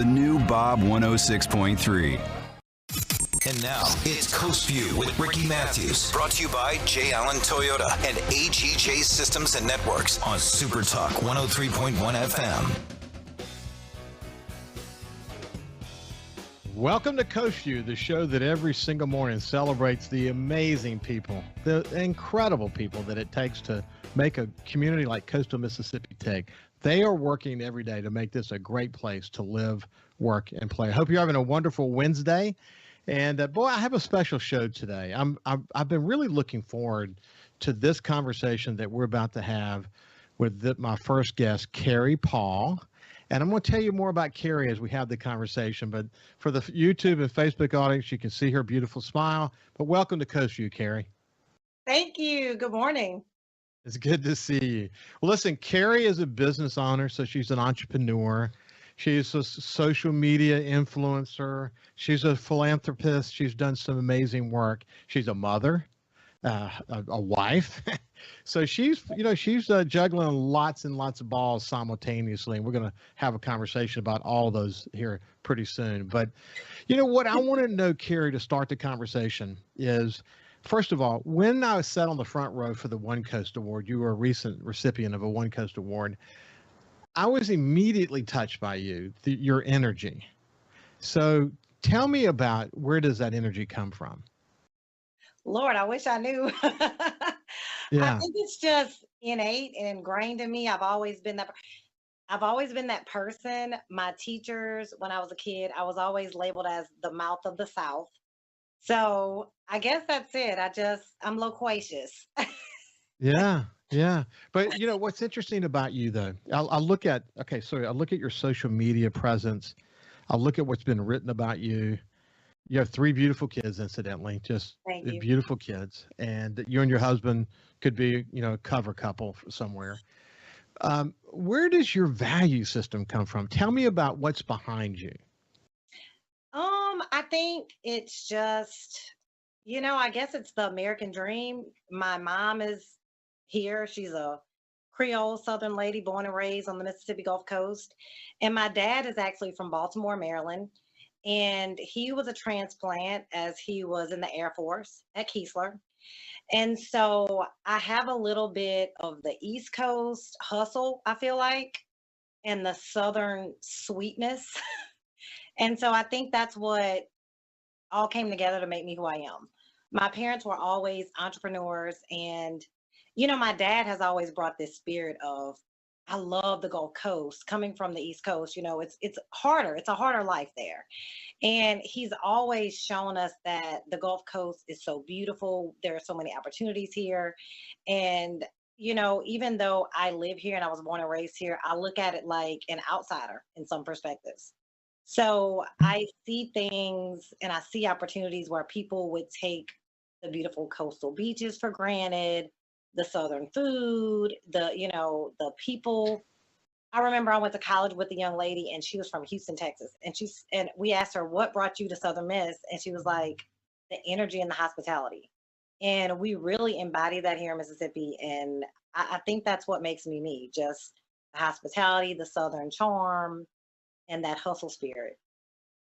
the new Bob 106.3. And now, it's Coast Vue with Ricky Mathews. Brought to you by J. Allen Toyota and AGJ Systems and Networks on SuperTalk 103.1 FM. Welcome to Coast Vue, the show that every single morning celebrates the amazing people, the incredible people that it takes to make a community like coastal Mississippi tick. They are working every day to make this a great place to live, work, and play. I hope you're having a wonderful Wednesday. And boy, I have a special show today. I've been really looking forward to this conversation that we're about to have with my first guest, Kerri Paul. And I'm going to tell you more about Kerri as we have the conversation. But for the YouTube and Facebook audience, you can see her beautiful smile. But welcome to Coast Vue, Kerri. Thank you. Good morning. It's good to see you. Well, listen, Kerri is a business owner, so she's an entrepreneur. She's a social media influencer. She's a philanthropist. She's done some amazing work. She's a mother, a wife. So she's juggling lots and lots of balls simultaneously. And we're going to have a conversation about all those here pretty soon. But you know what I want to know, Kerri, to start the conversation is, first of all, when I sat on the front row for the One Coast Award, you were a recent recipient of a One Coast Award. I was immediately touched by your energy. So tell me about, where does that energy come from? Lord, I wish I knew. Yeah. I think it's just innate and ingrained in me. I've always been that person. My teachers, when I was a kid, I was always labeled as the mouth of the South. So I guess that's it. I'm loquacious. Yeah. Yeah. But you know, what's interesting about you though, I'll look at your social media presence. I'll look at what's been written about you. You have 3 beautiful kids, incidentally, just beautiful kids. And you and your husband could be, a cover couple somewhere. Where does your value system come from? Tell me about what's behind you. I think it's just, I guess it's the American dream. My mom is here. She's a Creole Southern lady born and raised on the Mississippi Gulf Coast. And my dad is actually from Baltimore, Maryland. And he was a transplant as he was in the Air Force at Keesler. And so I have a little bit of the East Coast hustle, I feel like, and the Southern sweetness. And so I think that's what all came together to make me who I am. My parents were always entrepreneurs, and my dad has always brought this spirit of, I love the Gulf Coast. Coming from the East Coast, it's harder. It's a harder life there. And he's always shown us that the Gulf Coast is so beautiful. There are so many opportunities here. And, even though I live here and I was born and raised here, I look at it like an outsider in some perspectives. So I see things and I see opportunities where people would take the beautiful coastal beaches for granted, the Southern food, the people. I remember I went to college with a young lady and she was from Houston, Texas. And we asked her, what brought you to Southern Miss? And she was like, the energy and the hospitality. And we really embody that here in Mississippi. And I think that's what makes me me, just the hospitality, the Southern charm, and that hustle spirit.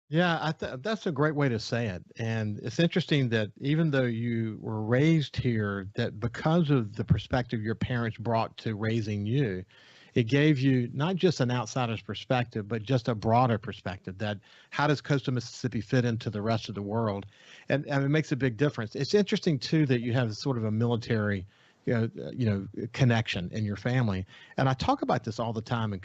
Yeah, that's a great way to say it. And it's interesting that even though you were raised here, that because of the perspective your parents brought to raising you, it gave you not just an outsider's perspective, but just a broader perspective that how does coastal Mississippi fit into the rest of the world? And it makes a big difference. It's interesting, too, that you have sort of a military connection in your family. And I talk about this all the time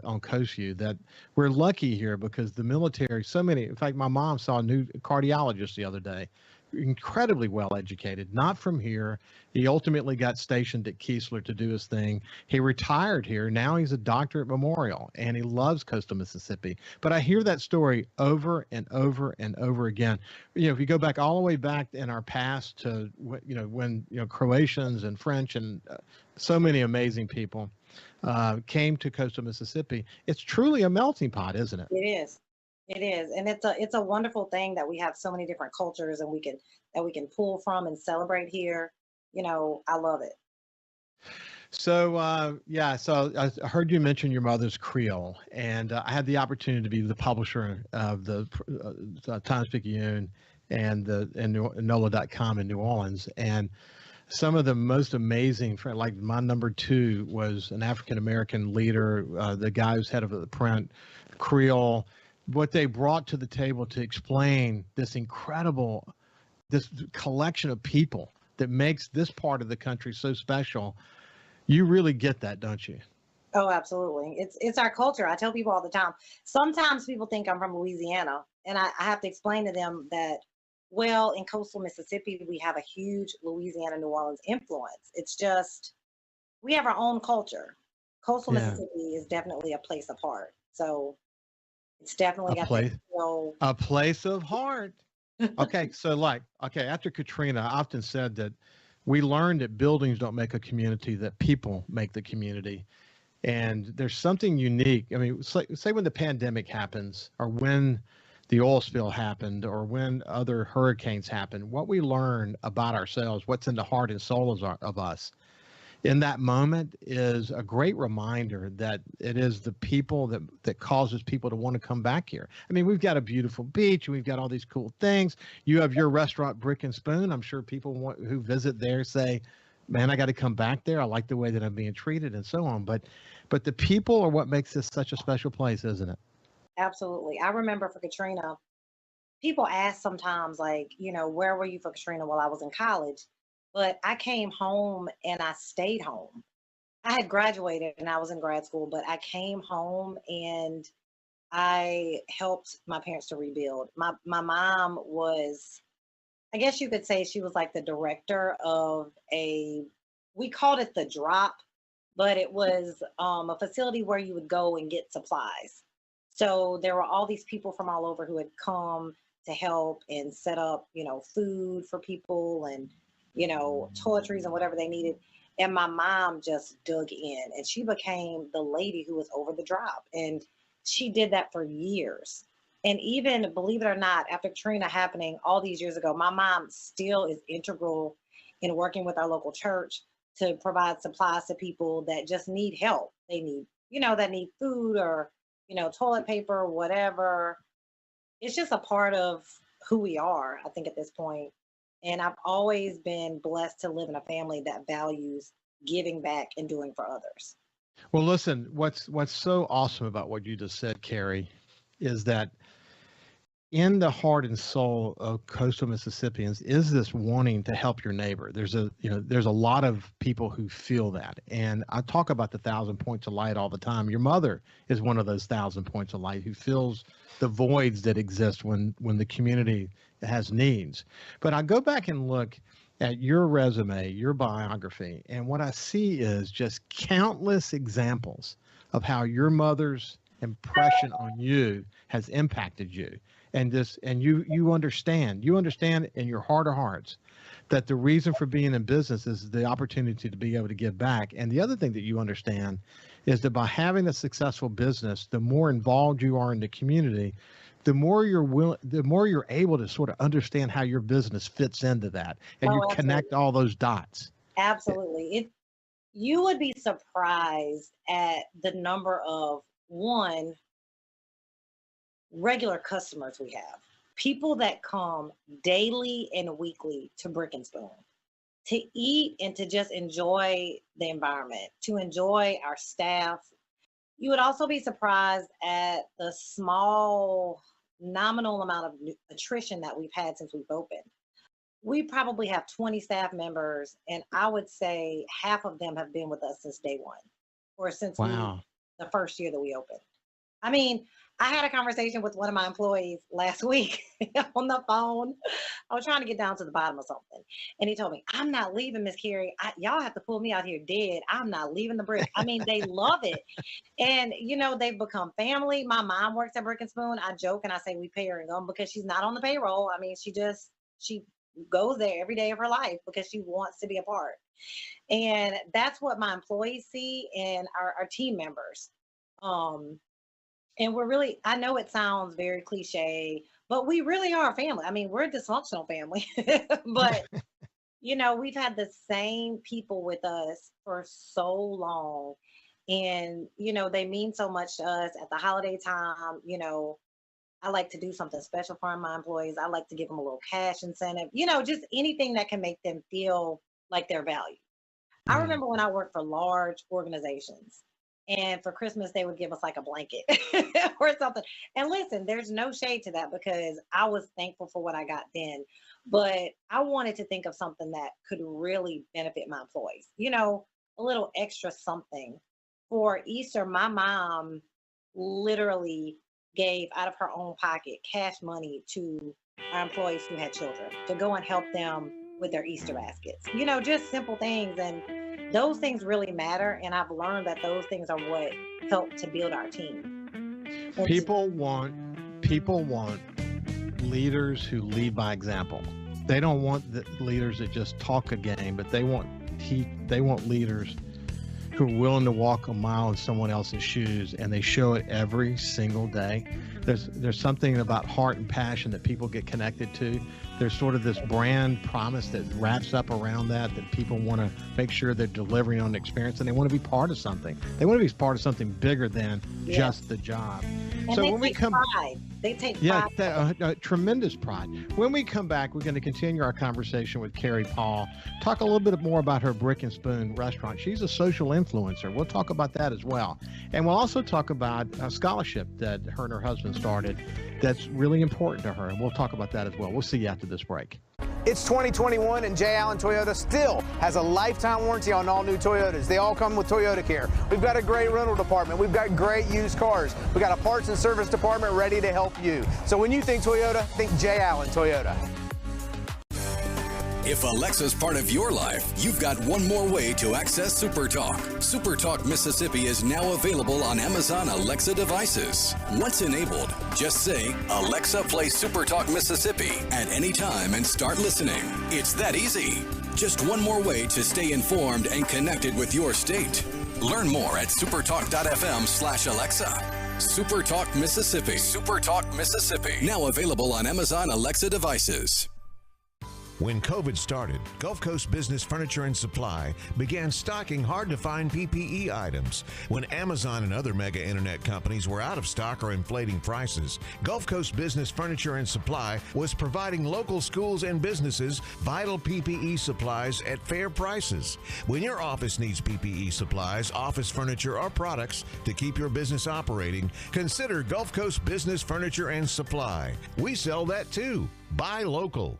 on Coast Vue, that we're lucky here because the military, in fact, my mom saw a new cardiologist the other day, incredibly well educated, not from here. He ultimately got stationed at Keesler to do his thing. He retired here. Now he's a doctor at Memorial and he loves coastal Mississippi. But I hear that story over and over and over again. If you go back all the way back in our past to, when Croatians and French and so many amazing people came to coastal Mississippi, it's truly a melting pot, isn't it? It is. It is. And it's a wonderful thing that we have so many different cultures and we can pull from and celebrate here. I love it. So I heard you mention your mother's Creole, and I had the opportunity to be the publisher of the Times-Picayune and NOLA.com in New Orleans. And some of the most amazing, like my number two was an African American leader, the guy who's head of the print, Creole. What they brought to the table to explain this collection of people that makes this part of the country so special. You really get that, don't you? Oh, absolutely. It's our culture. I tell people all the time. Sometimes people think I'm from Louisiana, and I have to explain to them that, well, in coastal Mississippi, we have a huge Louisiana, New Orleans influence. It's just, we have our own culture. Coastal Yeah. Mississippi is definitely a place apart. So it's definitely A got place, that feel. a place of heart. Okay, after Katrina, I often said that we learned that buildings don't make a community, that people make the community. And there's something unique. I mean, say when the pandemic happens, or when the oil spill happened, or when other hurricanes happen, what we learn about ourselves, what's in the heart and soul of us, in that moment is a great reminder that it is the people that causes people to want to come back here. I mean, we've got a beautiful beach, and we've got all these cool things. You have your restaurant, Brick and Spoon. I'm sure people who visit there say, man, I got to come back there. I like the way that I'm being treated and so on. But the people are what makes this such a special place, isn't it? Absolutely. I remember for Katrina, people ask sometimes, like, where were you for Katrina while I was in college? But I came home and I stayed home. I had graduated and I was in grad school, but I came home and I helped my parents to rebuild. My mom was, I guess you could say, she was like the director of we called it the Drop, but it was a facility where you would go and get supplies. So there were all these people from all over who had come to help and set up, food for people and, toiletries and whatever they needed. And my mom just dug in, and she became the lady who was over the Drop. And she did that for years. And even, believe it or not, after Katrina happening all these years ago, my mom still is integral in working with our local church to provide supplies to people that just need help. They need, that need food or, toilet paper, whatever. It's just a part of who we are, I think, at this point. And I've always been blessed to live in a family that values giving back and doing for others. Well, listen, what's so awesome about what you just said, Kerri, is that in the heart and soul of coastal Mississippians is this wanting to help your neighbor. There's a lot of people who feel that. And I talk about the 1,000 points of light all the time. Your mother is one of those 1,000 points of light who fills the voids that exist when the community has needs. But I go back and look at your resume, your biography, and what I see is just countless examples of how your mother's impression on you has impacted you. And you understand in your heart of hearts that the reason for being in business is the opportunity to be able to give back. And the other thing that you understand is that by having a successful business, the more involved you are in the community, the more you're able to sort of understand how your business fits into that, and you connect all those dots. Absolutely. You would be surprised at the number of regular customers we have, people that come daily and weekly to Brick and Spoon to eat and to just enjoy the environment, to enjoy our staff. You would also be surprised at the small nominal amount of attrition that we've had since we've opened. We probably have 20 staff members, and I would say half of them have been with us since day one, or since the first year that we opened. I mean, I had a conversation with one of my employees last week on the phone. I was trying to get down to the bottom of something. And he told me, I'm not leaving, Miss Kerri. Y'all have to pull me out here dead. I'm not leaving the Brick. I mean, they love it. And, they've become family. My mom works at Brick and Spoon. I joke and I say we pay her in gum because she's not on the payroll. I mean, she goes there every day of her life because she wants to be a part. And that's what my employees see and our team members. And we're really, I know it sounds very cliche, but we really are a family. I mean, we're a dysfunctional family, but we've had the same people with us for so long. And, they mean so much to us at the holiday time. I like to do something special for my employees. I like to give them a little cash incentive, just anything that can make them feel like they're valued. I remember when I worked for large organizations, and for Christmas, they would give us like a blanket or something. And listen, there's no shade to that because I was thankful for what I got then. But I wanted to think of something that could really benefit my employees, a little extra something. For Easter, my mom literally gave out of her own pocket cash money to our employees who had children to go and help them with their Easter baskets. Just simple things. And those things really matter. And I've learned that those things are what help to build our team. People want leaders who lead by example. They don't want the leaders that just talk a game, but they want leaders who are willing to walk a mile in someone else's shoes, and they show it every single day. There's something about heart and passion that people get connected to. There's sort of this brand promise that wraps up around that people want to make sure they're delivering on the experience, and they want to be part of something. They want to be part of something bigger than just the job. And so when we come, pride. They take pride. Tremendous pride. When we come back, we're going to continue our conversation with Kerri Paul. Talk a little bit more about her Brick and Spoon restaurant. She's a social influencer. We'll talk about that as well. And we'll also talk about a scholarship that her and her husband started that's really important to her. And we'll talk about that as well. We'll see you after this break. It's 2021 and J. Allen Toyota still has a lifetime warranty on all new Toyotas. They all come with Toyota Care. We've got a great rental department. We've got great used cars. We've got a parts and service department ready to help you. So when you think Toyota, think J. Allen Toyota. If Alexa's part of your life, you've got one more way to access SuperTalk. SuperTalk Mississippi is now available on Amazon Alexa devices. Once enabled, just say, Alexa, play SuperTalk Mississippi at any time and start listening. It's that easy. Just one more way to stay informed and connected with your state. Learn more at supertalk.fm/Alexa. SuperTalk Mississippi. SuperTalk Mississippi. Now available on Amazon Alexa devices. When COVID started, Gulf Coast Business Furniture and Supply began stocking hard-to-find PPE items. When Amazon and other mega internet companies were out of stock or inflating prices, Gulf Coast Business Furniture and Supply was providing local schools and businesses vital PPE supplies at fair prices. When your office needs PPE supplies, office furniture, or products to keep your business operating, consider Gulf Coast Business Furniture and Supply. We sell that too. Buy local.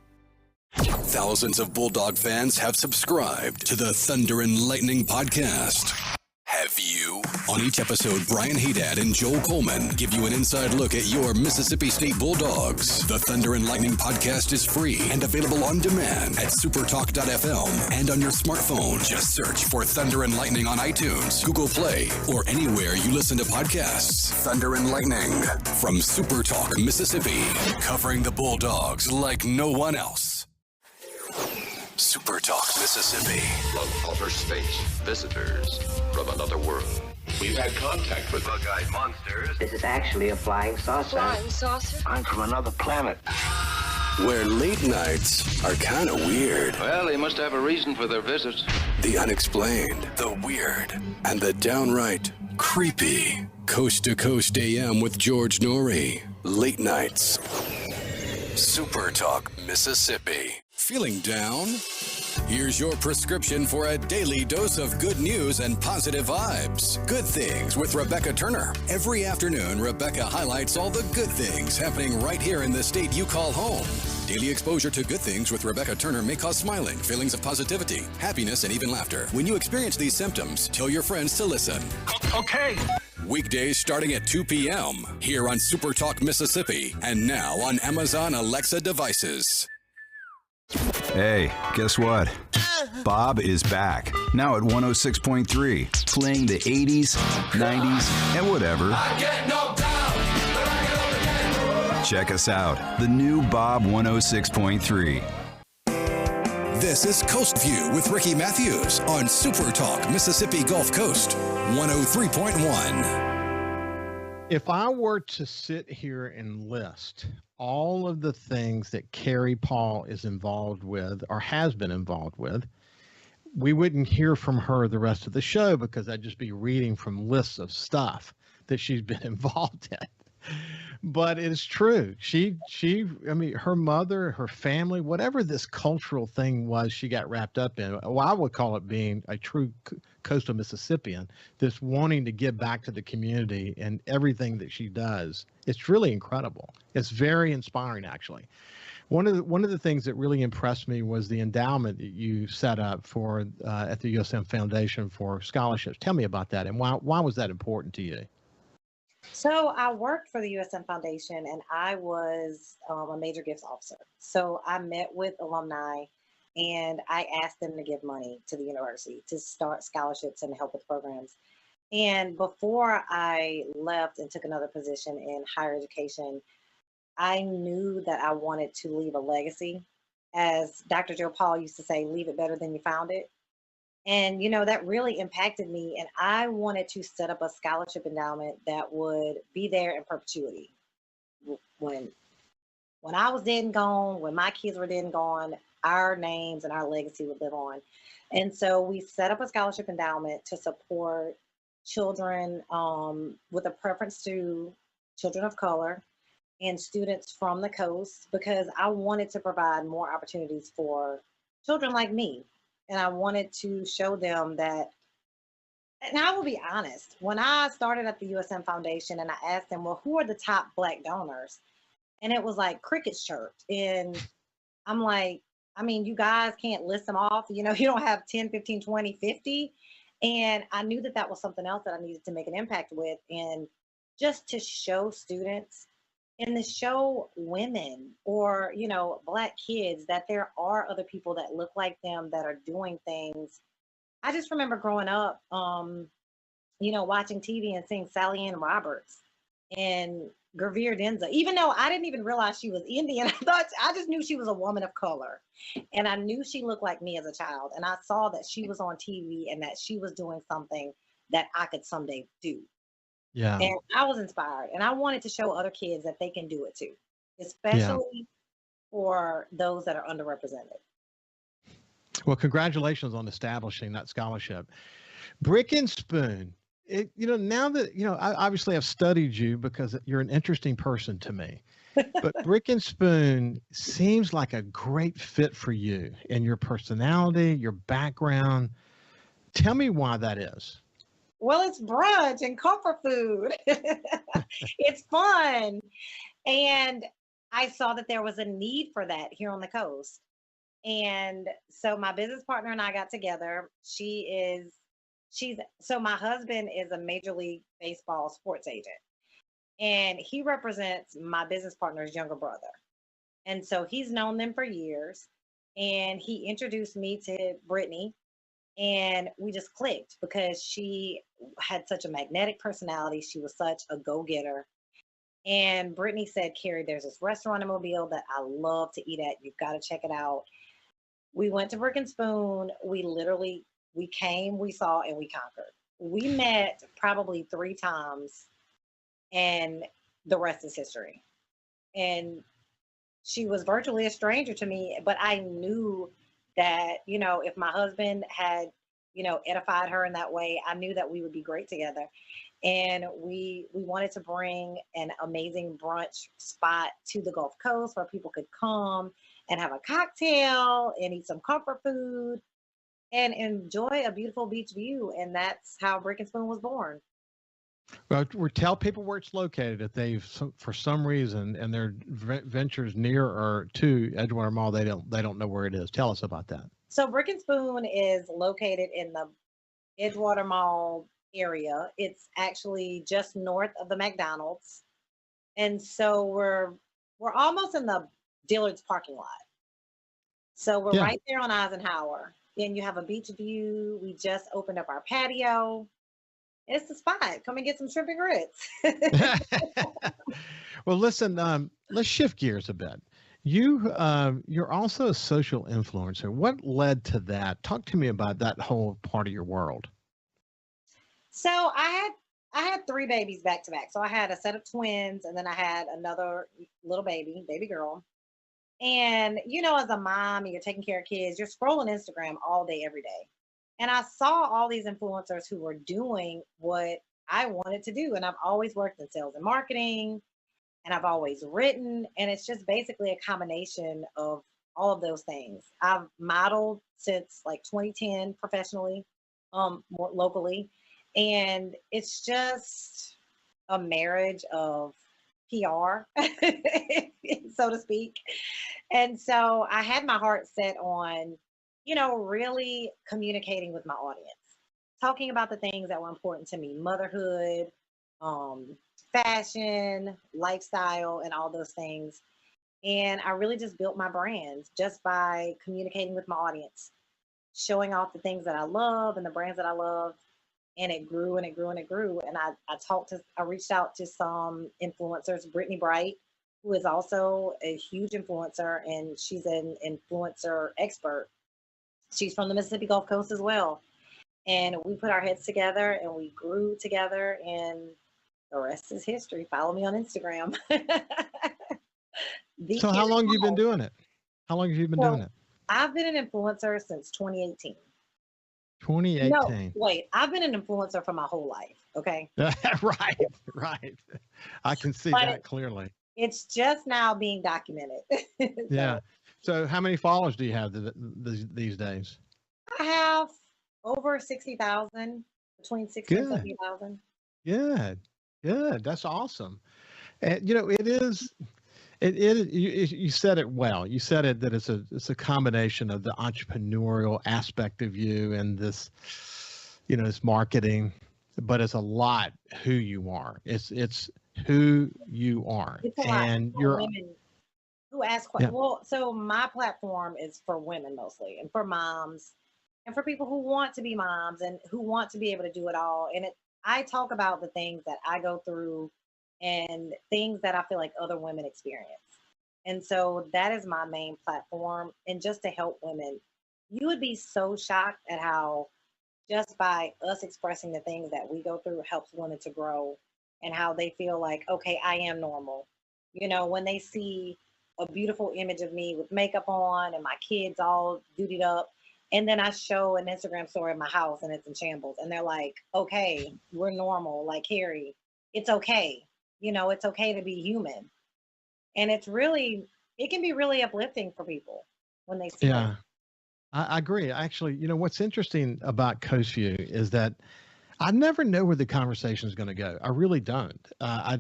Thousands of Bulldog fans have subscribed to the Thunder and Lightning podcast. Have you? On each episode, Brian Haydad and Joel Coleman give you an inside look at your Mississippi State Bulldogs. The Thunder and Lightning podcast is free and available on demand at supertalk.fm and on your smartphone. Just search for Thunder and Lightning on iTunes, Google Play, or anywhere you listen to podcasts. Thunder and Lightning from SuperTalk Mississippi, covering the Bulldogs like no one else. SuperTalk Mississippi. From outer space, visitors from another world. We've had contact with bug-eyed monsters. This is actually a flying saucer. Flying saucer? I'm from another planet. Where late nights are kind of weird. Well, they must have a reason for their visits. The unexplained, the weird, and the downright creepy. Coast to Coast AM with George Norrie. Late nights. SuperTalk Mississippi. Feeling down? Here's your prescription for a daily dose of good news and positive vibes. Good Things with Rebecca Turner. Every afternoon, Rebecca highlights all the good things happening right here in the state you call home. Daily exposure to Good Things with Rebecca Turner may cause smiling, feelings of positivity, happiness, and even laughter. When you experience these symptoms, tell your friends to listen. Okay. Weekdays starting at 2 p.m. here on SuperTalk Mississippi and now on Amazon Alexa devices. Hey, guess what? Bob is back, now at 106.3, playing the 80s, 90s, and whatever. Check us out, the new Bob 106.3. This is Coast View with Ricky Mathews on SuperTalk Mississippi Gulf Coast 103.1. If I were to sit here and list all of the things that Kerri Paul is involved with or has been involved with, we wouldn't hear from her the rest of the show because I'd just be reading from lists of stuff that she's been involved in. But it's true. I mean, her mother, her family, whatever this cultural thing was she got wrapped up in, well, I would call it being a true coastal Mississippian, this wanting to give back to the community and everything that she does. It's really incredible. It's very inspiring, actually. One of the things that really impressed me was the endowment that you set up for at the USM Foundation for scholarships. Tell me about that, and why was that important to you? So I worked for the USM Foundation, and I was a major gifts officer. So I met with alumni, and I asked them to give money to the university to start scholarships and help with programs. And before I left and took another position in higher education, I knew that I wanted to leave a legacy. As Dr. Joe Paul used to say, leave it better than you found it. And, that really impacted me. And I wanted to set up a scholarship endowment that would be there in perpetuity. When I was dead and gone, when my kids were dead and gone, our names and our legacy would live on. And so we set up a scholarship endowment to support children with a preference to children of color and students from the coast, because I wanted to provide more opportunities for children like me. And I wanted to show them that, and I will be honest, when I started at the USM Foundation and I asked them, well, who are the top Black donors? And it was like crickets chirped. And I'm like, I mean, you guys can't list them off. You don't have 10, 15, 20, 50. And I knew that that was something else that I needed to make an impact with. And just to show students and to show women or, Black kids that there are other people that look like them that are doing things. I just remember growing up, watching TV and seeing Sally Ann Roberts and Gravir Denza, even though I didn't even realize she was Indian. I just knew she was a woman of color, and I knew she looked like me as a child. And I saw that she was on TV and that she was doing something that I could someday do. Yeah. And I was inspired, and I wanted to show other kids that they can do it too, especially for those that are underrepresented. Well, congratulations on establishing that scholarship. Brick and Spoon, now that, I obviously have studied you because you're an interesting person to me, but Brick and Spoon seems like a great fit for you and your personality, your background. Tell me why that is. Well, it's brunch and comfort food. It's fun. And I saw that there was a need for that here on the coast. And so my business partner and I got together. So my husband is a Major League Baseball sports agent, and he represents my business partner's younger brother. And so he's known them for years, and he introduced me to Brittany. And we just clicked because she had such a magnetic personality. She was such a go-getter. And Brittany said, Kerri, there's this restaurant in Mobile that I love to eat at. You've got to check it out. We went to Brick and Spoon. We came, we saw, and we conquered. We met probably 3 times, and the rest is history. And she was virtually a stranger to me, but I knew that, if my husband had, edified her in that way, I knew that we would be great together. And we wanted to bring an amazing brunch spot to the Gulf Coast where people could come and have a cocktail and eat some comfort food and enjoy a beautiful beach view. And that's how Brick and Spoon was born. Well, tell people where it's located if they've, for some reason, and their ventures near or to Edgewater Mall, they don't know where it is. Tell us about that. So Brick and Spoon is located in the Edgewater Mall area. It's actually just north of the McDonald's, and so we're almost in the Dillard's parking lot. So we're right there on Eisenhower, and you have a beach view. We just opened up our patio. It's the spot. Come and get some shrimp and grits. Well, listen, let's shift gears a bit. You're also a social influencer. What led to that? Talk to me about that whole part of your world. So I I had 3 babies back to back. So I had a set of twins, and then I had another little baby girl. And, as a mom, and you're taking care of kids, you're scrolling Instagram all day, every day. And I saw all these influencers who were doing what I wanted to do. And I've always worked in sales and marketing, and I've always written. And it's just basically a combination of all of those things. I've modeled since like 2010 professionally, more locally. And it's just a marriage of PR, so to speak. And so I had my heart set on, really communicating with my audience, talking about the things that were important to me: motherhood, fashion, lifestyle, and all those things. And I really just built my brand just by communicating with my audience, showing off the things that I love and the brands that I love. And it grew and it grew and it grew. And I reached out to some influencers, Brittany Bright, who is also a huge influencer, and she's an influencer expert. She's from the Mississippi Gulf Coast as well. And we put our heads together and we grew together, and the rest is history. Follow me on Instagram. So how long have you been doing it? How long have you been doing it? I've been an influencer since 2018. 2018. No, wait, I've been an influencer for my whole life. Okay. Right. I can see that clearly. It's just now being documented. Yeah. So how many followers do you have these days? I have over 60,000, between 60 and 70,000. Good. That's awesome. And it is. You said it well. You said it that it's a combination of the entrepreneurial aspect of you and this, this marketing, but it's a lot who you are. It's who you are, it's a and lot you're women who ask questions. Yeah. Well, so my platform is for women mostly, and for moms, and for people who want to be moms and who want to be able to do it all. And I talk about the things that I go through and things that I feel like other women experience. And so that is my main platform. And just to help women, you would be so shocked at how just by us expressing the things that we go through helps women to grow, and how they feel like, okay, I am normal. When they see a beautiful image of me with makeup on and my kids all dutied up, and then I show an Instagram story of my house and it's in shambles, and they're like, okay, we're normal. Like, Kerri, it's okay. It's okay to be human. And it can be really uplifting for people when they see it. I agree. Actually, what's interesting about Coast Vue is that I never know where the conversation is going to go. I really don't. I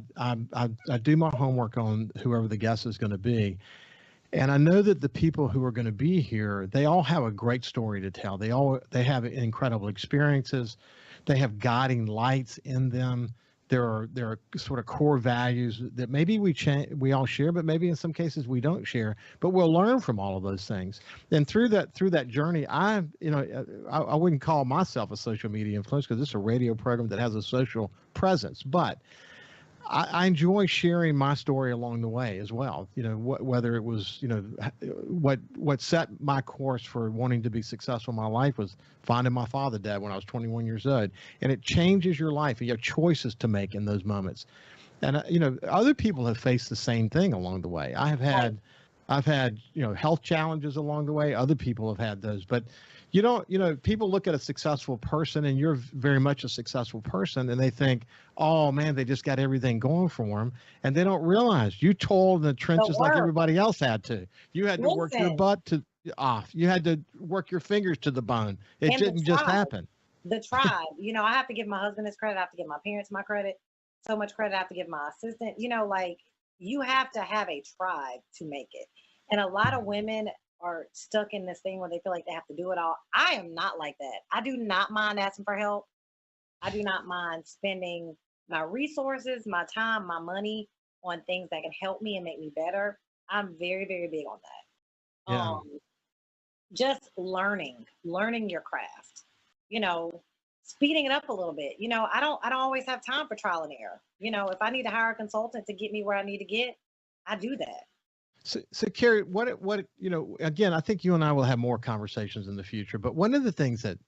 do my homework on whoever the guest is going to be. And I know that the people who are going to be here, they all have a great story to tell. They have incredible experiences. They have guiding lights in them. There are sort of core values that maybe we all share, but maybe in some cases we don't share. But we'll learn from all of those things. And through that journey, I wouldn't call myself a social media influencer because this is a radio program that has a social presence. But I enjoy sharing my story along the way as well. Whether it was, what set my course for wanting to be successful in my life was finding my father dead when I was 21 years old. And it changes your life. You have choices to make in those moments. And, other people have faced the same thing along the way. I've had, health challenges along the way. Other people have had those. But people look at a successful person, and you're very much a successful person, and they think, oh man, they just got everything going for them. And they don't realize you toiled in the trenches like everybody else had to. You had to work your butt off. You had to work your fingers to the bone. It didn't just happen. The tribe, I have to give my husband his credit. I have to give my parents my credit. So much credit I have to give my assistant. You have to have a tribe to make it. And a lot of women are stuck in this thing where they feel like they have to do it all. I am not like that. I do not mind asking for help. I do not mind spending my resources, my time, my money on things that can help me and make me better. I'm very, very big on that. Yeah. Just learning your craft, speeding it up a little bit. I don't always have time for trial and error. If I need to hire a consultant to get me where I need to get, I do that. So Kerri, what again, I think you and I will have more conversations in the future, but one of the things that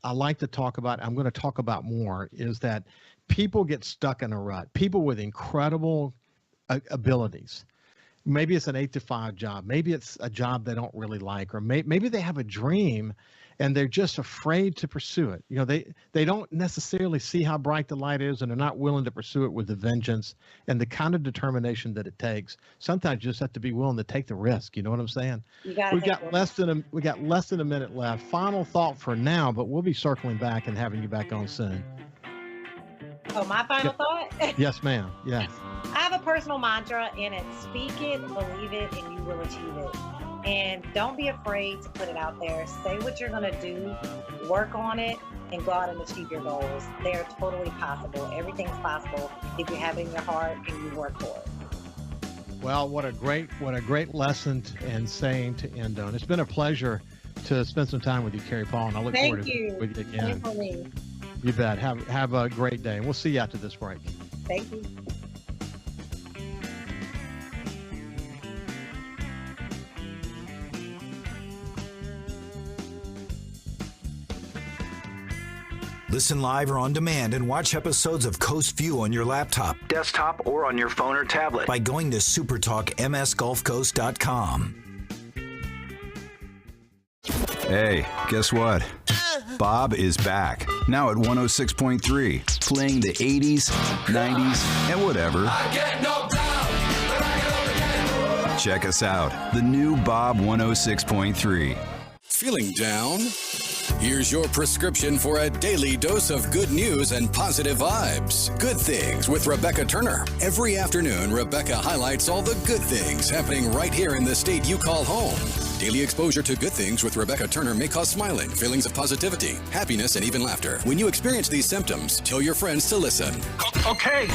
I like to talk about, I'm going to talk about more, is that people get stuck in a rut. People with incredible abilities. Maybe it's an 8-to-5 job. Maybe it's a job they don't really like, or maybe they have a dream and they're just afraid to pursue it. You know, they don't necessarily see how bright the light is, and they're not willing to pursue it with the vengeance and the kind of determination that it takes. Sometimes you just have to be willing to take the risk. You know what I'm saying? We got less than a minute left. Final thought for now, but we'll be circling back and having you back on soon. Oh, my final thought? Yes, ma'am. Yes. I have a personal mantra, and it's speak it, believe it, and you will achieve it. And don't be afraid to put it out there. Say what you're going to do, work on it, and go out and achieve your goals. They're totally possible. Everything's possible if you have it in your heart and you work for it. Well, what a great lesson and saying to end on. It's been a pleasure to spend some time with you, Kerri Paul, and I look forward to with you again. Thank you. You bet. Have a great day. We'll see you after this break. Thank you. Listen live or on demand and watch episodes of Coast Vue on your laptop, desktop, or on your phone or tablet by going to supertalkmsgulfcoast.com. Hey, guess what? Bob is back, now at 106.3, playing the 80s, 90s, and whatever. Check us out, the new Bob 106.3. Feeling down? Here's your prescription for a daily dose of good news and positive vibes. Good Things with Rebecca Turner. Every afternoon, Rebecca highlights all the good things happening right here in the state you call home. Daily exposure to Good Things with Rebecca Turner may cause smiling, feelings of positivity, happiness, and even laughter. When you experience these symptoms, tell your friends to listen. Okay.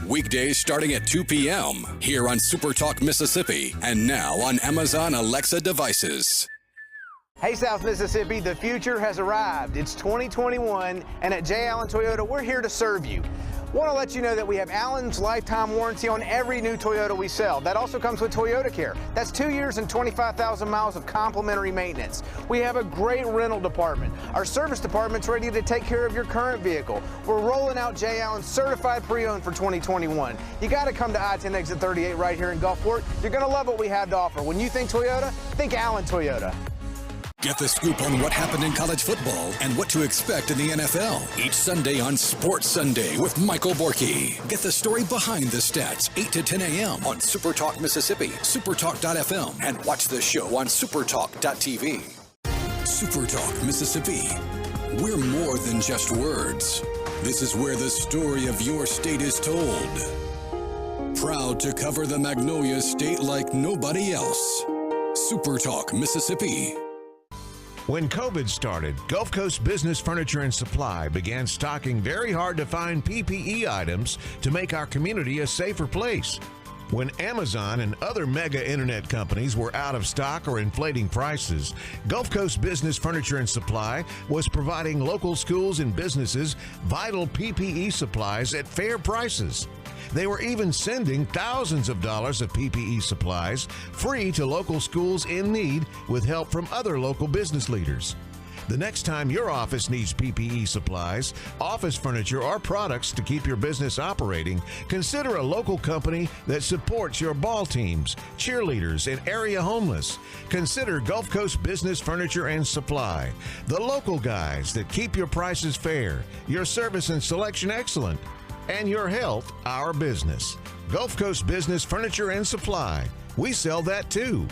Weekdays starting at 2 p.m. here on SuperTalk Mississippi, and now on Amazon Alexa devices. Hey, South Mississippi, the future has arrived. It's 2021, and at J. Allen Toyota, we're here to serve you. Want to let you know that we have Allen's lifetime warranty on every new Toyota we sell. That also comes with Toyota Care. That's 2 years and 25,000 miles of complimentary maintenance. We have a great rental department. Our service department's ready to take care of your current vehicle. We're rolling out J. Allen certified pre-owned for 2021. You got to come to I-10 exit 38 right here in Gulfport. You're going to love what we have to offer. When you think Toyota, think Allen Toyota. Get the scoop on what happened in college football and what to expect in the NFL. Each Sunday on Sports Sunday with Michael Borky. Get the story behind the stats, 8 to 10 a.m. on SuperTalk Mississippi, supertalk.fm, and watch the show on supertalk.tv. SuperTalk Mississippi. We're more than just words. This is where the story of your state is told. Proud to cover the Magnolia State like nobody else. SuperTalk Mississippi. When COVID started, Gulf Coast Business Furniture and Supply began stocking very hard-to-find PPE items to make our community a safer place. When Amazon and other mega internet companies were out of stock or inflating prices, Gulf Coast Business Furniture and Supply was providing local schools and businesses vital PPE supplies at fair prices. They were even sending thousands of dollars of PPE supplies free to local schools in need with help from other local business leaders. The next time your office needs PPE supplies, office furniture, or products to keep your business operating, consider a local company that supports your ball teams, cheerleaders, and area homeless. Consider Gulf Coast Business Furniture and Supply, the local guys that keep your prices fair, your service and selection excellent, and your health our business. Gulf Coast Business Furniture and Supply. We sell that too.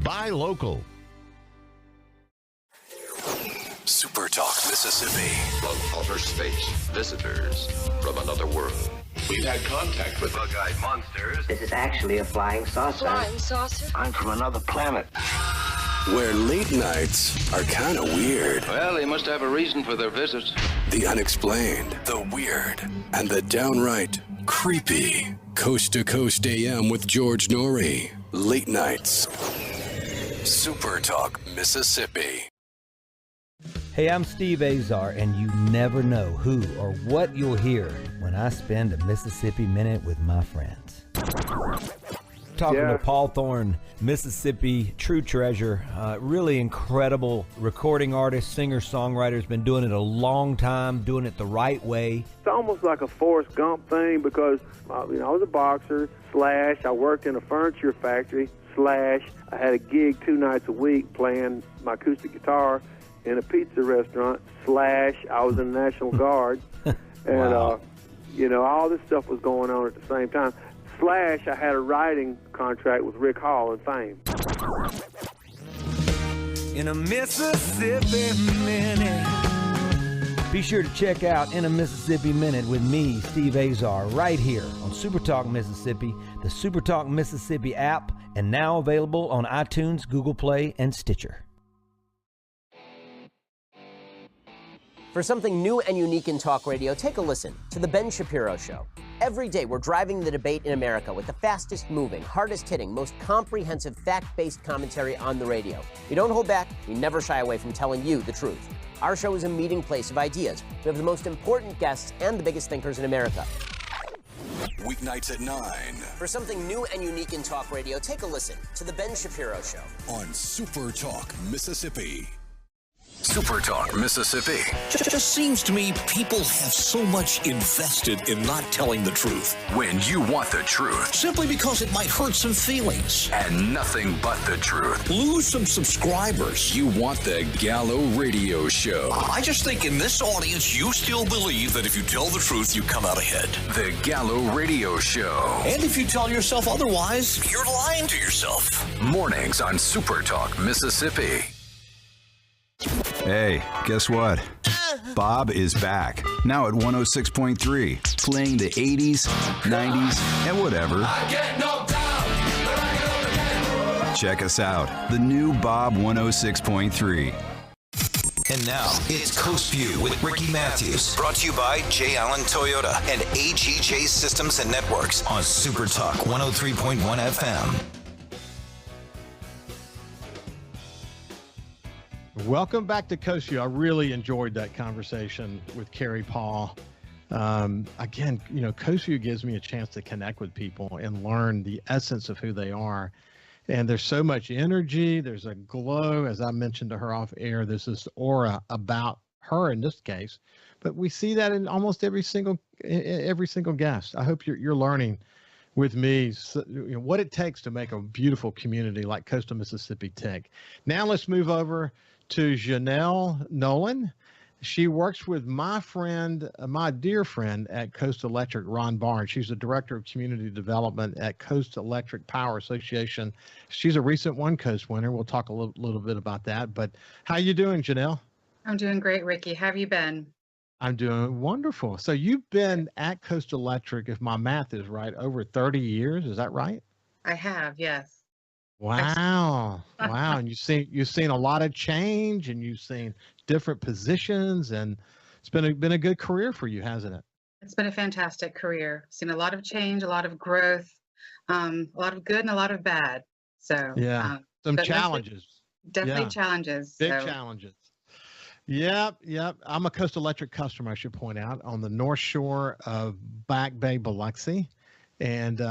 Buy local. SuperTalk Mississippi. From outer space, visitors from another world. We've had contact with bug-eyed monsters. This is actually a flying saucer. Flying saucer? I'm from another planet. Where late nights are kind of weird. Well, they must have a reason for their visits. The unexplained, the weird, and the downright creepy. Coast to Coast AM with George Norrie. Late nights. SuperTalk Mississippi. Hey, I'm Steve Azar, and you never know who or what you'll hear when I spend a Mississippi Minute with my friends. Talking to Paul Thorne, Mississippi, true treasure, really incredible recording artist, singer, songwriter, has been doing it a long time, doing it the right way. It's almost like a Forrest Gump thing because, I was a boxer, / I worked in a furniture factory, / I had a gig 2 nights a week playing my acoustic guitar in a pizza restaurant, / I was in the National Guard. And, wow. All this stuff was going on at the same time. / I had a writing contract with Rick Hall and Fame. In a Mississippi Minute. Be sure to check out In a Mississippi Minute with me, Steve Azar, right here on SuperTalk Mississippi, the SuperTalk Mississippi app, and now available on iTunes, Google Play, and Stitcher. For something new and unique in talk radio, take a listen to The Ben Shapiro Show. Every day, we're driving the debate in America with the fastest moving, hardest hitting, most comprehensive, fact-based commentary on the radio. We don't hold back. We never shy away from telling you the truth. Our show is a meeting place of ideas. We have the most important guests and the biggest thinkers in America. Weeknights at 9. For something new and unique in talk radio, take a listen to The Ben Shapiro Show On SuperTalk Mississippi. SuperTalk Mississippi. Just seems to me people have so much invested in not telling the truth. When you want the truth. Simply because it might hurt some feelings. And nothing but the truth. Lose some subscribers. You want the Gallo Radio Show. I just think in this audience, you still believe that if you tell the truth, you come out ahead. The Gallo Radio Show. And if you tell yourself otherwise, you're lying to yourself. Mornings on SuperTalk Mississippi. Hey, guess what? Bob is back, now at 106.3, playing the 80s, 90s, and whatever. Check us out, the new Bob 106.3. And now, it's Coast Vue with Ricky Mathews. Brought to you by J. Allen Toyota and AGJ Systems and Networks on SuperTalk 103.1 FM. Welcome back to Coast Vue. I really enjoyed that conversation with Kerri Paul. Again, Coast Vue gives me a chance to connect with people and learn the essence of who they are. And there's so much energy. There's a glow, as I mentioned to her off air. There's this aura about her in this case, but we see that in almost every single guest. I hope you're learning with me what it takes to make a beautiful community like Coastal Mississippi tick. Now let's move over to Janell Nolan. She works with my dear friend at Coast Electric, Ron Barnes. She's the Director of Community Development at Coast Electric Power Association. She's a recent One Coast winner. We'll talk a little bit about that. But how you doing, Janell? I'm doing great, Ricky. How have you been? I'm doing wonderful. So you've been at Coast Electric, if my math is right, over 30 years. Is that right? I have, yes. Wow. Wow. And you've seen a lot of change, and you've seen different positions, and it's been a good career for you, hasn't it? It's been a fantastic career. Seen a lot of change, a lot of growth, a lot of good and a lot of bad. So yeah, some challenges. Definitely challenges. Big challenges. Yep. I'm a Coast Electric customer, I should point out, on the North Shore of Back Bay, Biloxi. And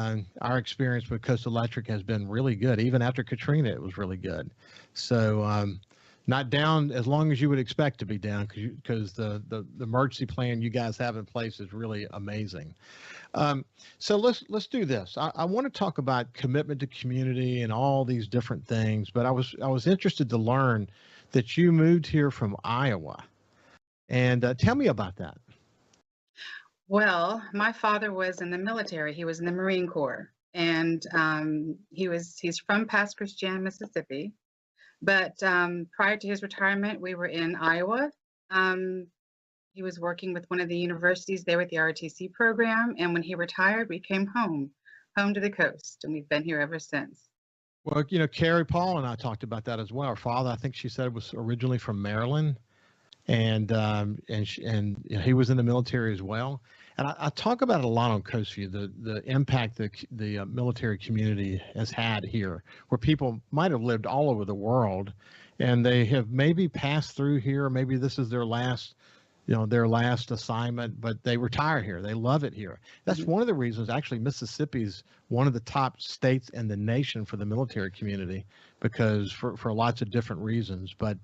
our experience with Coast Electric has been really good. Even after Katrina, it was really good. So not down as long as you would expect to be down, because the emergency plan you guys have in place is really amazing. So let's do this. I want to talk about commitment to community and all these different things, but I was interested to learn that you moved here from Iowa, and tell me about that. Well, my father was in the military. He was in the Marine Corps, and he's from Pass Christian, Mississippi. But prior to his retirement, we were in Iowa. He was working with one of the universities there with the ROTC program. And when he retired, we came home to the coast, and we've been here ever since. Well, Kerri Paul and I talked about that as well. Her father, I think she said, was originally from Maryland. And he was in the military as well. And I talk about it a lot on Coast Vue, the impact the military community has had here, where people might have lived all over the world, and they have maybe passed through here. Maybe this is their last their last assignment, but they retire here. They love it here. That's one of the reasons. Actually, Mississippi's one of the top states in the nation for the military community, because for lots of different reasons. But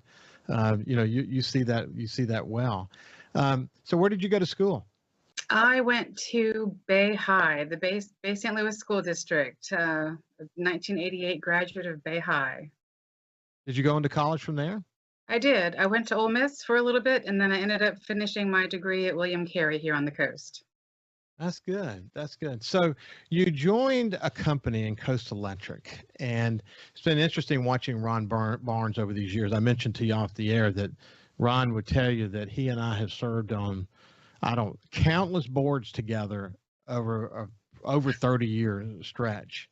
you see that well. So where did you go to school? I went to Bay High, the Bay St. Louis School District, 1988 graduate of Bay High. Did you go into college from there? I did. I went to Ole Miss for a little bit, and then I ended up finishing my degree at William Carey here on the coast. That's good. That's good. So you joined a company in Coast Electric, and it's been interesting watching Ron Barnes over these years. I mentioned to you off the air that Ron would tell you that he and I have served on, countless boards together over 30-year stretch.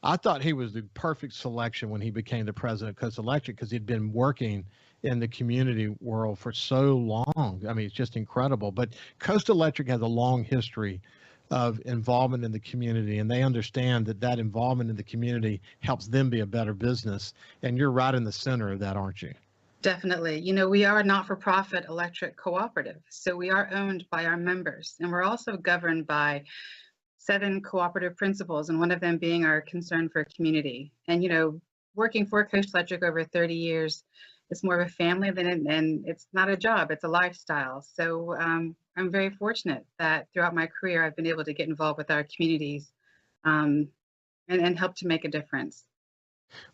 I thought he was the perfect selection when he became the president of Coast Electric, because he'd been working in the community world for so long. I mean, it's just incredible. But Coast Electric has a long history of involvement in the community, and they understand that involvement in the community helps them be a better business. And you're right in the center of that, aren't you? Definitely. We are a not-for-profit electric cooperative, so we are owned by our members, and we're also governed by 7 cooperative principles, and one of them being our concern for community. And, working for Coast Electric over 30 years, it's more of a family and it's not a job, it's a lifestyle. So I'm very fortunate that throughout my career, I've been able to get involved with our communities and help to make a difference.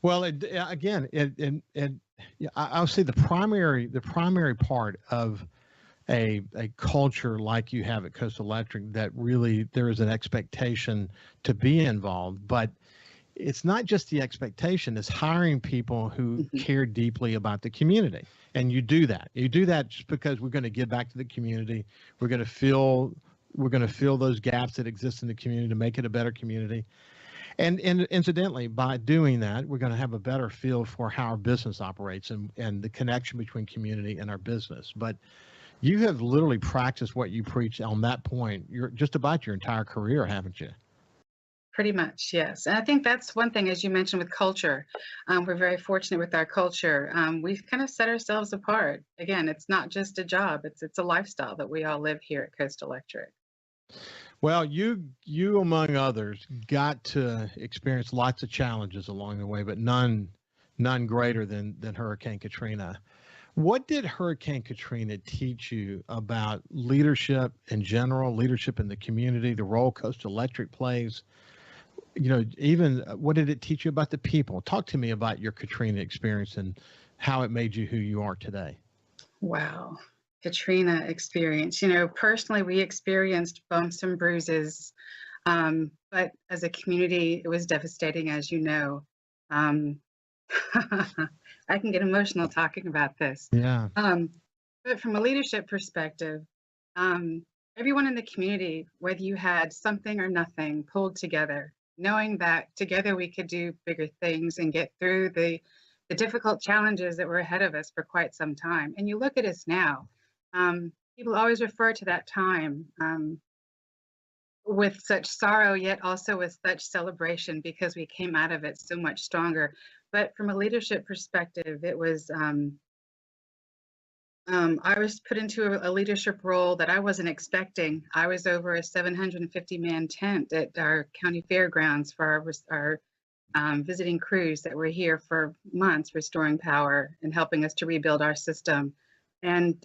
Well, I'll say the primary part of a culture like you have at Coast Electric, that really there is an expectation to be involved, but it's not just the expectation, it's hiring people who care deeply about the community. And you do that just because we're going to give back to the community. We're going to fill those gaps that exist in the community to make it a better community. And incidentally, by doing that, we're going to have a better feel for how our business operates and the connection between community and our business. But you have literally practiced what you preach on that point. You're just about your entire career, haven't you? Pretty much, yes. And I think that's one thing, as you mentioned, with culture. We're very fortunate with our culture. We've kind of set ourselves apart. Again, it's not just a job, it's a lifestyle that we all live here at Coast Electric. Well, you among others got to experience lots of challenges along the way, but none greater than Hurricane Katrina. What did Hurricane Katrina teach you about leadership in general, leadership in the community, the role Coast Electric plays? Even what did it teach you about the people? Talk to me about your Katrina experience and how it made you who you are today. Wow. Katrina experience. Personally, we experienced bumps and bruises, but as a community, it was devastating, as you know. I can get emotional talking about this. Yeah. But from a leadership perspective, everyone in the community, whether you had something or nothing, pulled together, knowing that together we could do bigger things and get through the difficult challenges that were ahead of us for quite some time. And you look at us now, people always refer to that time with such sorrow, yet also with such celebration, because we came out of it so much stronger. But from a leadership perspective, it was, I was put into a leadership role that I wasn't expecting. I was over a 750-man tent at our county fairgrounds for our visiting crews that were here for months, restoring power and helping us to rebuild our system. And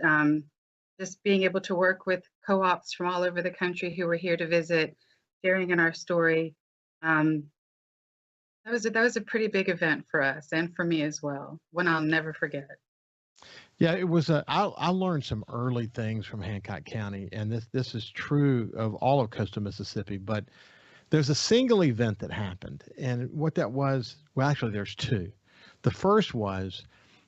just being able to work with co-ops from all over the country who were here to visit, sharing in our story. That was a pretty big event for us and for me as well, one I'll never forget. Yeah, it was. I learned some early things from Hancock County, and this is true of all of coastal Mississippi. But there's a single event that happened, and what that was, well, actually, there's two. The first was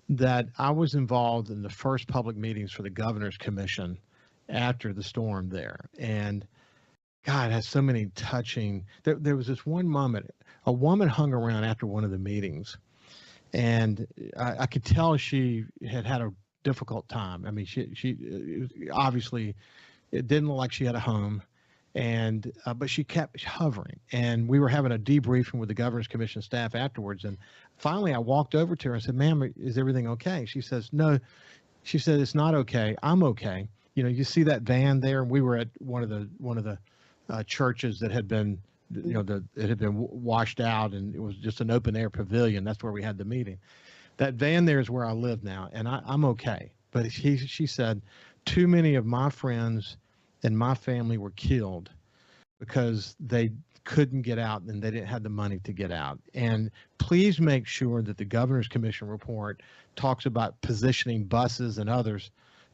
that I was involved in the first public meetings for the Governor's Commission after the storm there, and God, it has so many touching. There was this one moment, a woman hung around after one of the meetings. And I could tell she had a difficult time. I mean, she obviously, it didn't look like she had a home, and but she kept hovering. And we were having a debriefing with the Governor's Commission staff afterwards. And finally, I walked over to her and said, "Ma'am, is everything okay?" She says, "No." She said, "It's not okay. I'm okay. you see that van there, and we were at one of the churches that had been, it had been washed out, and it was just an open air pavilion. That's where we had the meeting. That van there is where I live now, and I'm okay. But she said, too many of my friends and my family were killed because they couldn't get out and they didn't have the money to get out. And please make sure that the Governor's Commission report talks about positioning buses and others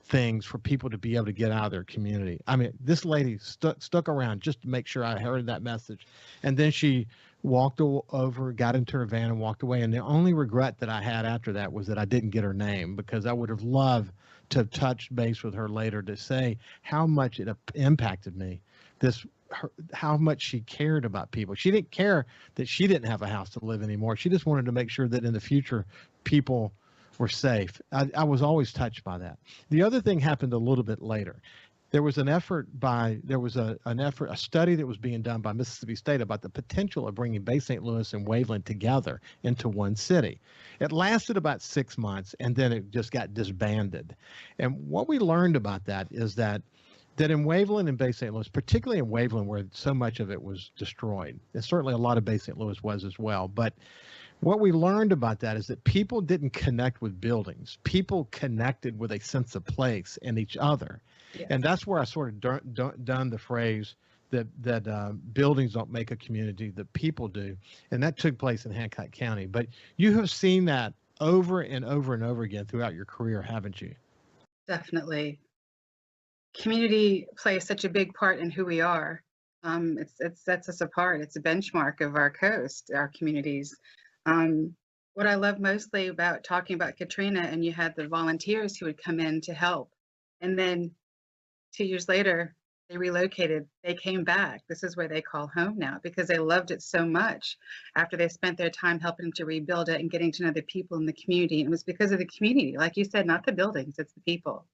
things for people to be able to get out of their community. I mean, this lady stuck around just to make sure I heard that message. And then she walked over, got into her van and walked away. And the only regret that I had after that was that I didn't get her name, because I would have loved to have touched base with her later to say how much it impacted me, how much she cared about people. She didn't care that she didn't have a house to live anymore. She just wanted to make sure that in the future people were safe. I was always touched by that. The other thing happened a little bit later. There was a study that was being done by Mississippi State about the potential of bringing Bay St. Louis and Waveland together into one city. It lasted about 6 months, and then it just got disbanded. And what we learned about that is that in Waveland and Bay St. Louis, particularly in Waveland where so much of it was destroyed, and certainly a lot of Bay St. Louis was as well, but what we learned about that is that people didn't connect with buildings. People connected with a sense of place and each other. Yes. And that's where I sort of done the phrase that buildings don't make a community, that people do. And that took place in Hancock County. But you have seen that over and over and over again throughout your career, haven't you? Definitely. Community plays such a big part in who we are. It sets us apart. It's a benchmark of our coast, our communities. What I love mostly about talking about Katrina, and you had the volunteers who would come in to help, and then 2 years later they relocated, they came back. This is where they call home now, because they loved it so much after they spent their time helping to rebuild it and getting to know the people in the community. And it was because of the community, like you said, not the buildings, it's the people.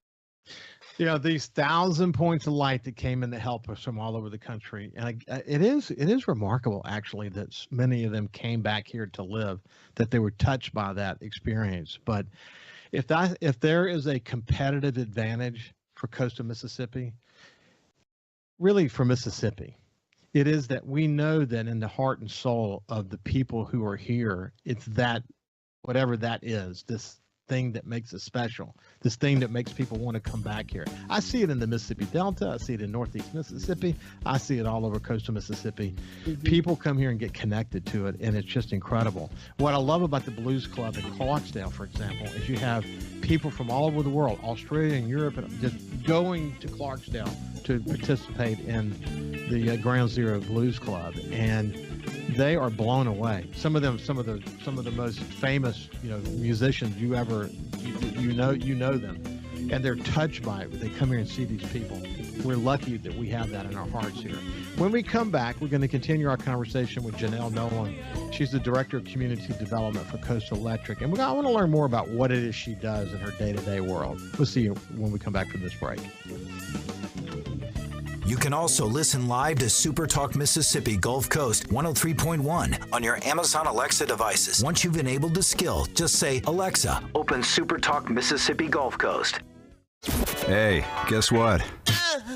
These 1,000 points of light that came in to help us from all over the country. And it is remarkable, actually, that many of them came back here to live, that they were touched by that experience. But if there is a competitive advantage for coastal Mississippi, really for Mississippi, it is that we know that in the heart and soul of the people who are here, it's that, whatever that is, this thing that makes it special, this thing that makes people want to come back here. I see it in the Mississippi Delta. I see it in Northeast Mississippi. I see it all over coastal Mississippi. Mm-hmm. People come here and get connected to it, and it's just incredible. What I love about the Blues Club in Clarksdale, for example, is you have people from all over the world, Australia and Europe, and just going to Clarksdale to participate in the Ground Zero Blues Club, and they are blown away. Some of the most famous, musicians you know them, and they're touched by it. They come here and see these people. We're lucky that we have that in our hearts here. When we come back, we're going to continue our conversation with Janell Nolan. She's the Director of Community Development for Coastal Electric, and I want to learn more about what it is she does in her day-to-day world. We'll see you when we come back from this break. You can also listen live to SuperTalk Mississippi Gulf Coast 103.1 on your Amazon Alexa devices. Once you've enabled the skill, just say, Alexa, open SuperTalk Mississippi Gulf Coast. Hey, guess what?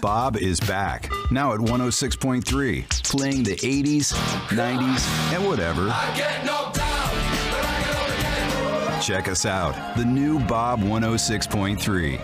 Bob is back, now at 106.3, playing the 80s, 90s, and whatever. I get knocked down, but I get up again. Check us out, the new Bob 106.3.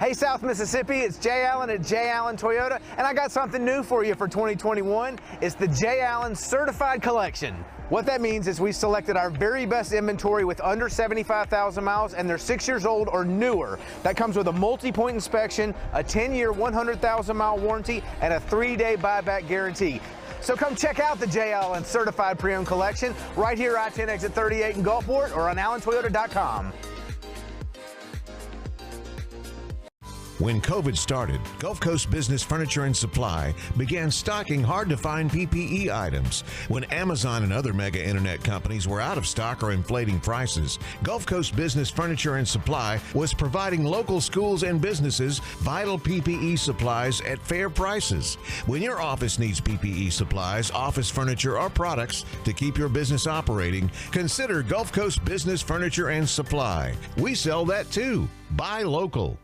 Hey, South Mississippi, it's Jay Allen at Jay Allen Toyota, and I got something new for you for 2021. It's the Jay Allen Certified Collection. What that means is we selected our very best inventory with under 75,000 miles, and they're 6 years old or newer. That comes with a multi-point inspection, a 10-year, 100,000-mile warranty, and a 3-day buyback guarantee. So come check out the Jay Allen Certified Pre-Owned Collection right here, I-10 exit 38 in Gulfport, or on allentoyota.com. When COVID started, Gulf Coast Business Furniture and Supply began stocking hard-to-find PPE items. When Amazon and other mega internet companies were out of stock or inflating prices, Gulf Coast Business Furniture and Supply was providing local schools and businesses vital PPE supplies at fair prices. When your office needs PPE supplies, office furniture, or products to keep your business operating, consider Gulf Coast Business Furniture and Supply. We sell that too. Buy local.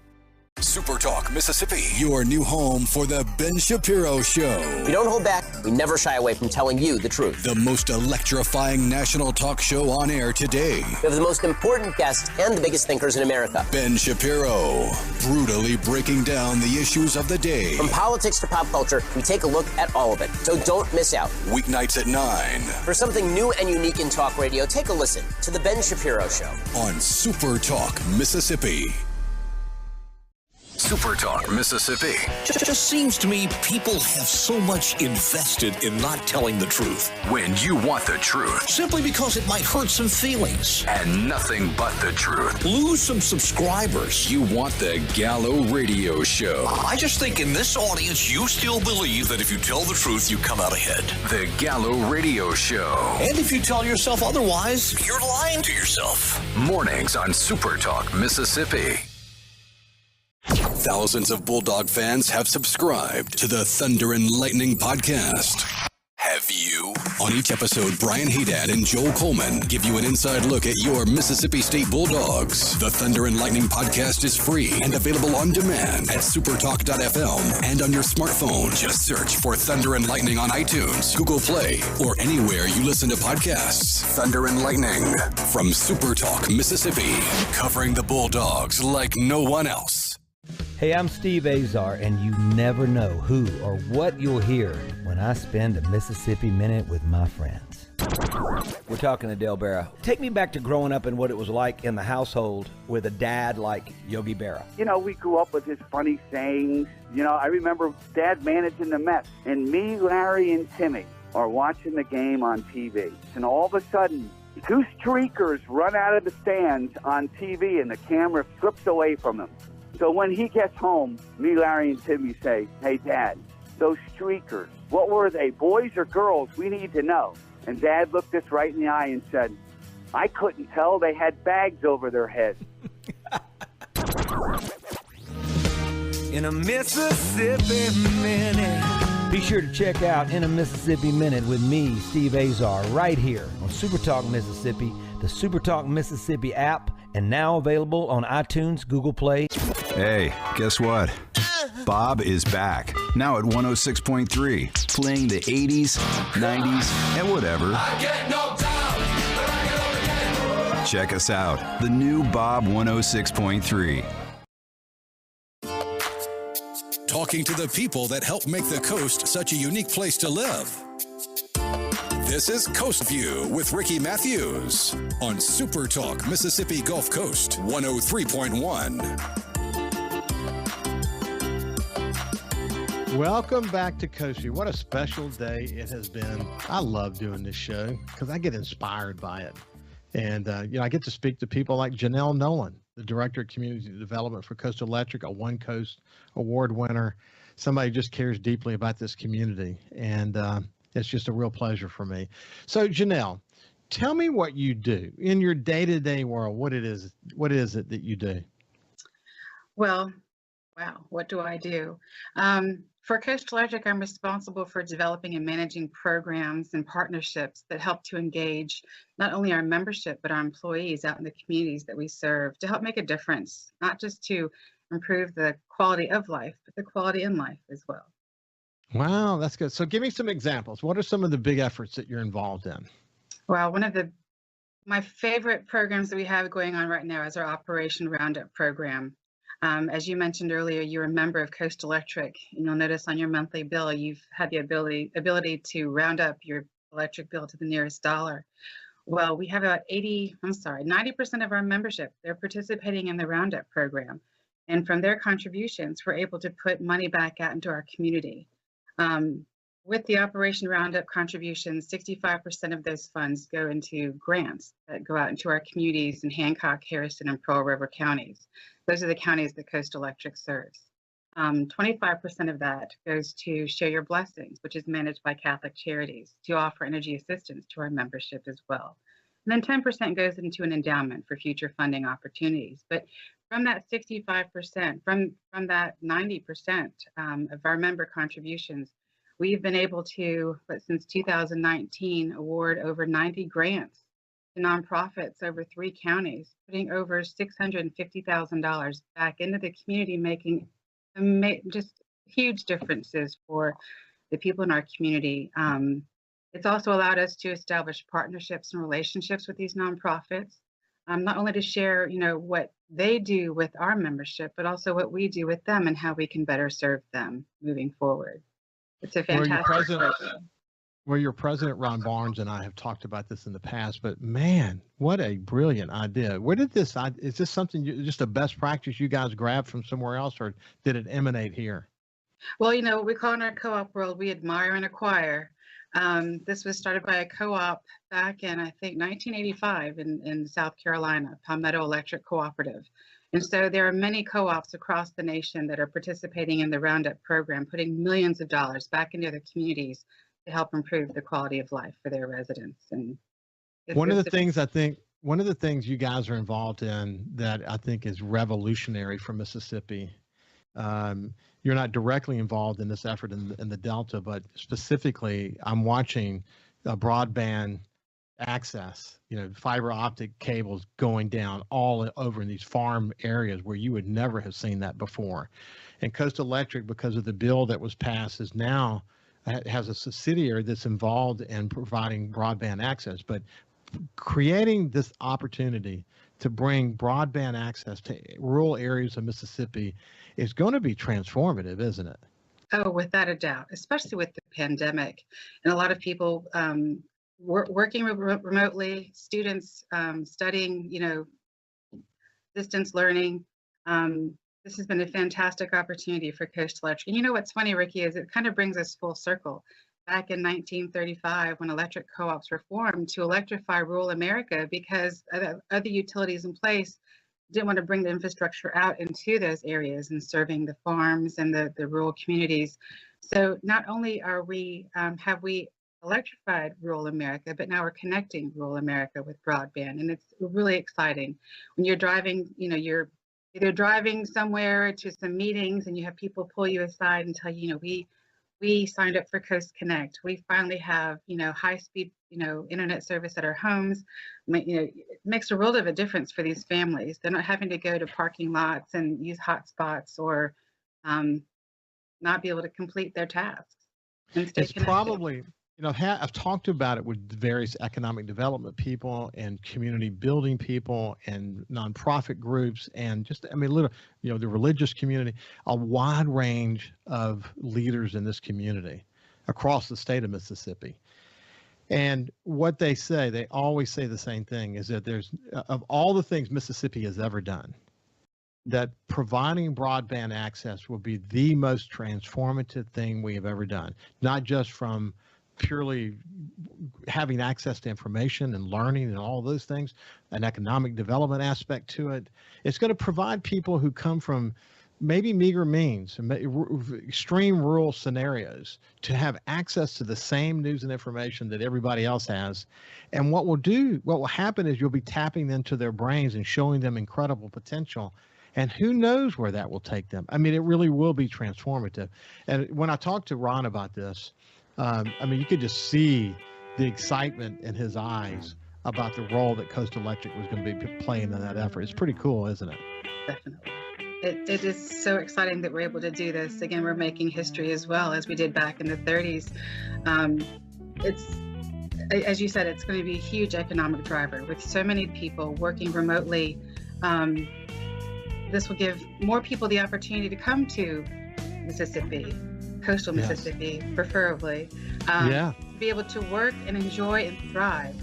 SuperTalk Mississippi, your new home for the Ben Shapiro Show. We don't hold back. We never shy away from telling you the truth. The most electrifying national talk show on air today. We have the most important guests and the biggest thinkers in America. Ben Shapiro, brutally breaking down the issues of the day. From politics to pop culture, we take a look at all of it. So don't miss out. Weeknights at 9. For something new and unique in talk radio, take a listen to The Ben Shapiro Show. On SuperTalk Mississippi. SuperTalk Mississippi. It just seems to me people have so much invested in not telling the truth. When you want the truth. Simply because it might hurt some feelings. And nothing but the truth. Lose some subscribers. You want the Gallo Radio Show. I just think in this audience, you still believe that if you tell the truth, you come out ahead. The Gallo Radio Show. And if you tell yourself otherwise, you're lying to yourself. Mornings on SuperTalk Mississippi. Thousands of Bulldog fans have subscribed to the Thunder and Lightning podcast. Have you? On each episode, Brian Haydad and Joel Coleman give you an inside look at your Mississippi State Bulldogs. The Thunder and Lightning podcast is free and available on demand at supertalk.fm and on your smartphone. Just search for Thunder and Lightning on iTunes, Google Play, or anywhere you listen to podcasts. Thunder and Lightning from SuperTalk Mississippi, covering the Bulldogs like no one else. Hey, I'm Steve Azar, and you never know who or what you'll hear when I spend a Mississippi Minute with my friends. We're talking to Dale Berra. Take me back to growing up and what it was like in the household with a dad like Yogi Berra. You know, we grew up with his funny sayings. You know, I remember Dad managing the Mets, and me, Larry, and Timmy are watching the game on TV. And all of a sudden, two streakers run out of the stands on TV, and the camera slips away from them. So when he gets home, me, Larry, and Timmy say, "Hey, Dad, those streakers, what were they, boys or girls? We need to know." And Dad looked us right in the eye and said, "I couldn't tell. They had bags over their heads." In a Mississippi Minute. Be sure to check out In a Mississippi Minute with me, Steve Azar, right here on SuperTalk Mississippi, the SuperTalk Mississippi app, and now available on iTunes, Google Play. Hey, guess what? Bob is back, now at 106.3, playing the 80s, 90s, and whatever. I get knocked down, but I get up again. Check us out, the new Bob 106.3. Talking to the people that help make the coast such a unique place to live. This is Coast Vue with Ricky Mathews on SuperTalk Mississippi Gulf Coast 103.1. Welcome back to Coast Vue. What a special day it has been. I love doing this show because I get inspired by it. And, I get to speak to people like Janell Nolan, the Director of Community Development for Coast Electric, a One Coast Award winner, somebody who just cares deeply about this community. And it's just a real pleasure for me. So, Janell, tell me what you do in your day-to-day world. What is it that you do? Well, wow, what do I do? For Coast Electric, I'm responsible for developing and managing programs and partnerships that help to engage not only our membership, but our employees out in the communities that we serve to help make a difference, not just to improve the quality of life, but the quality in life as well. Wow, that's good. So give me some examples. What are some of the big efforts that you're involved in? Well, one of my favorite programs that we have going on right now is our Operation Roundup program. As you mentioned earlier, you're a member of Coast Electric, and you'll notice on your monthly bill, you've had the ability to round up your electric bill to the nearest dollar. Well, we have about 90% of our membership, they're participating in the Roundup program. And from their contributions, we're able to put money back out into our community. With the Operation Roundup contributions, 65% of those funds go into grants that go out into our communities in Hancock, Harrison, and Pearl River counties. Those are the counties that Coast Electric serves. 25% of that goes to Share Your Blessings, which is managed by Catholic Charities, to offer energy assistance to our membership as well. And then 10% goes into an endowment for future funding opportunities. But from that 65%, from that 90% of our member contributions, we've been able to, since 2019, award over 90 grants to nonprofits over 3 counties, putting over $650,000 back into the community, making just huge differences for the people in our community. It's also allowed us to establish partnerships and relationships with these nonprofits, not only to share, what they do with our membership, but also what we do with them and how we can better serve them moving forward. It's a fantastic program. Well, your president, Ron Barnes, and I have talked about this in the past, but man, what a brilliant idea. Where did is this something, just a best practice you guys grabbed from somewhere else, or did it emanate here? Well, we call in our co-op world, we admire and acquire. This was started by a co-op back in, I think, 1985 in South Carolina, Palmetto Electric Cooperative. And so there are many co-ops across the nation that are participating in the Roundup program, putting millions of dollars back into their communities to help improve the quality of life for their residents. And one of the things you guys are involved in that I think is revolutionary for Mississippi. You're not directly involved in this effort in the Delta, but specifically, I'm watching broadband access, fiber optic cables going down all over in these farm areas where you would never have seen that before. And Coast Electric, because of the bill that was passed, is now has a subsidiary that's involved in providing broadband access, but creating this opportunity to bring broadband access to rural areas of Mississippi is going to be transformative, isn't it? Oh, without a doubt, especially with the pandemic and a lot of people working remotely, students studying, distance learning. This has been a fantastic opportunity for Coast Electric. And what's funny, Ricky, is it kind of brings us full circle. Back in 1935, when electric co-ops were formed to electrify rural America, because other utilities in place didn't want to bring the infrastructure out into those areas and serving the farms and the rural communities. So not only are we have we electrified rural America, but now we're connecting rural America with broadband, and it's really exciting. When you're driving, you're either driving somewhere to some meetings and you have people pull you aside and tell you, we signed up for Coast Connect. We finally have, high-speed, internet service at our homes. It makes a world of a difference for these families. They're not having to go to parking lots and use hotspots or not be able to complete their tasks. And stay connected. Probably, I've talked about it with various economic development people and community building people and nonprofit groups and just, the religious community, a wide range of leaders in this community across the state of Mississippi. And what they always say the same thing, is that there's, of all the things Mississippi has ever done, that providing broadband access will be the most transformative thing we have ever done, not just from purely having access to information and learning and all those things, an economic development aspect to it. It's going to provide people who come from maybe meager means, extreme rural scenarios, to have access to the same news and information that everybody else has. And what will happen is you'll be tapping into their brains and showing them incredible potential. And who knows where that will take them. It really will be transformative. And when I talked to Ron about this, you could just see the excitement in his eyes about the role that Coast Electric was going to be playing in that effort. It's pretty cool, isn't it? Definitely. It is so exciting that we're able to do this. Again, we're making history as well as we did back in the 30s. It's, as you said, it's going to be a huge economic driver with so many people working remotely. This will give more people the opportunity to come to Mississippi, coastal Mississippi, preferably, to be able to work and enjoy and thrive,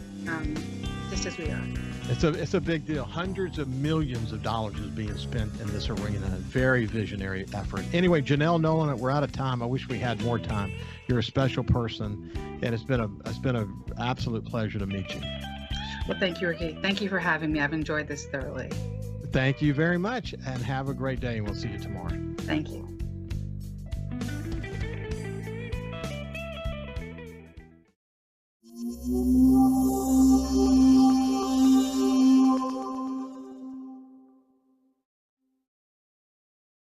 just as we are. It's a big deal. Hundreds of millions of dollars is being spent in this arena. Very visionary effort. Anyway, Janell Nolan, we're out of time. I wish we had more time. You're a special person, and it's been an absolute pleasure to meet you. Well, thank you, Ricky. Thank you for having me. I've enjoyed this thoroughly. Thank you very much, and have a great day, and we'll see you tomorrow. Thank you.